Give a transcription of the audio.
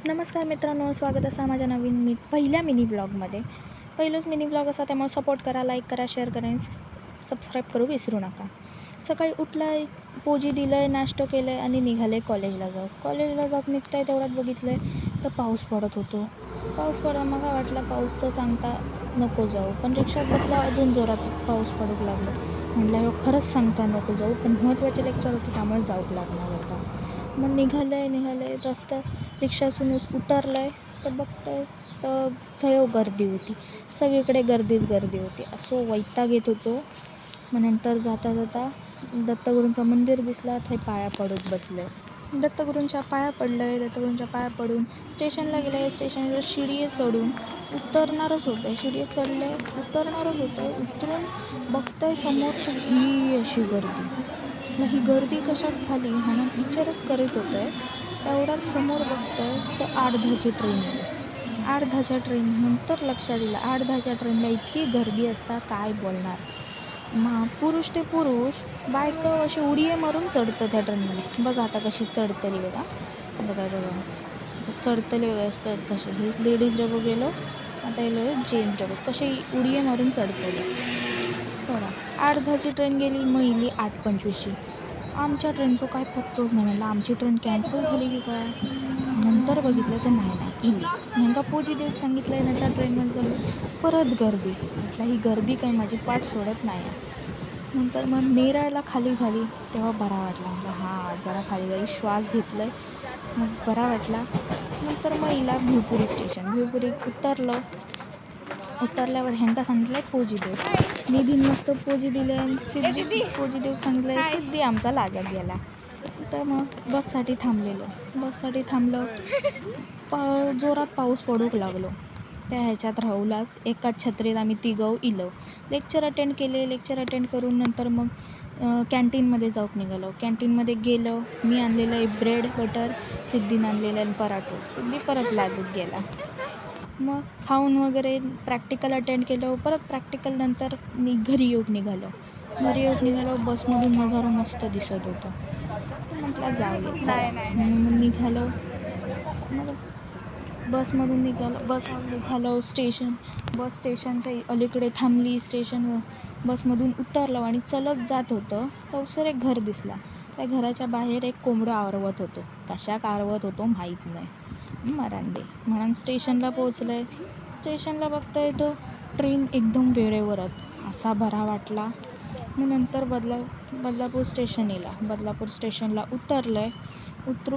नमस्कार मित्रांनो, स्वागत असा माझ्या नवीन पहिल्या मिनी ब्लॉगमध्ये. पहिलंच मिनी ब्लॉग असा, त्यामुळे सपोर्ट करा, लाईक करा, शेअर करा आणि सबस्क्राईब करू विसरू नका. सकाळी उठलं आहे, पोजी दिलं आहे, नाश्ता केलं आहे आणि निघाले कॉलेजला जाऊ निघताय तेवढ्यात बघितलं आहे तर पाऊस पडत होतो. पाऊस पडला, मग वाटला पाऊसचं सांगता नको जाऊ, पण रिक्षात बसला अजून जोरात पाऊस पडू लागला. म्हटलं हो खरंच सांगता नको जाऊ, पण महत्त्वाचे लेक्चर होते त्यामुळे जाऊ लागणार होता. मग निघाले रस्ता रिक्षासून उतरलं आहे तर बघतोय तर थयो गर्दी होती, सगळीकडे गर्दी होती. असं वैताग येत होतो. मग नंतर जाता दत्तगुरूंचं मंदिर दिसला, थंय पाया पडत बसले. दत्तगुरूंच्या पाया पडून स्टेशनला गेले. स्टेशनवर शिडी चढून उतरणारच होते. उतरून बघतोय समोर तर ही अशी गर्दी. मग ही गर्दी कशात झाली म्हणून विचारच करीत होते. तेवढ्यात समोर बघतोय तर 8:10ची ट्रेन आहे. 8:10च्या ट्रेन नंतर लक्षात दिलं, 8:10च्या ट्रेनला इतकी गर्दी असता काय बोलणार. मग पुरुष ते पुरुष, बायका अशी उडी मारून चढतं त्या ट्रेनमध्ये. बघा आता कशी चढतली बघा चढतले बघा कशी. हे लेडीज डबं गेलो, आता गेलो जेंट्स डबं, कशी उडी मारून चढतली. सोडा 8:10ची ट्रेन गेली, मग इली 8:25ची. आमच्या ट्रेनचं काय पत्तोच नाही. म्हणलं आमची ट्रेन कॅन्सल झाली की काय. नंतर बघितलं तर नाही इली. नेमका पोजी देऊ सांगितलं आहे, नंतर ट्रेनमध्ये चाललो, परत गर्दी. म्हटलं ही गर्दी काय माझी पाठ सोडत नाही. नंतर मग नेरायला खाली झाली तेव्हा बरा वाटला. म्हटलं जरा खाली जाई, श्वास घेतलं आहे, मग बरा वाटला. नंतर मग इला भिवपुरी स्टेशन. उतरल्यावर ह्यांका सांगितलं आहे पोजी देव. निधीन मस्त पोजी दिले आणि सिद्धी पोजी देऊ सांगितलं आहे. सिद्धी आमचा लाजत गेला. तर मग बससाठी थांबलो. जोरात पाऊस पडूक लागलो. त्या ह्याच्यात राहूलाच एकाच छत्रीत आम्ही तिघं इलो. लेक्चर अटेंड करून नंतर मग कॅन्टीनमध्ये निघालो. कॅन्टीनमध्ये गेलो. मी आणलेलं आहे ब्रेड बटर, सिद्धीनं आणलेलं आहे पराठो. सिद्धी परत लाजूक गेला. मग खाऊन वगैरे प्रॅक्टिकल अटेंड केलं. परत प्रॅक्टिकल नंतर घरी येऊन निघालो. बसमधून नजारा मस्त दिसत होता. म्हटलं जाऊया निघालो. बसमधून निघालो. बस स्टेशनच्या अलीकडे थांबली. स्टेशनवर बसमधून उतरलो आणि चलत जात होतं तर एक घर दिसला. त्या घराच्या बाहेर एक कोंबडं आरवत होतो. कशाक आरवत होतो माहीत नाही, मरांदे म्हणून स्टेशनला पोचलं. स्टेशनला बघता तो ट्रेन एकदम वेळेवरच, असा बरा वाटला. मग नंतर बदलापूर स्टेशनला उतरून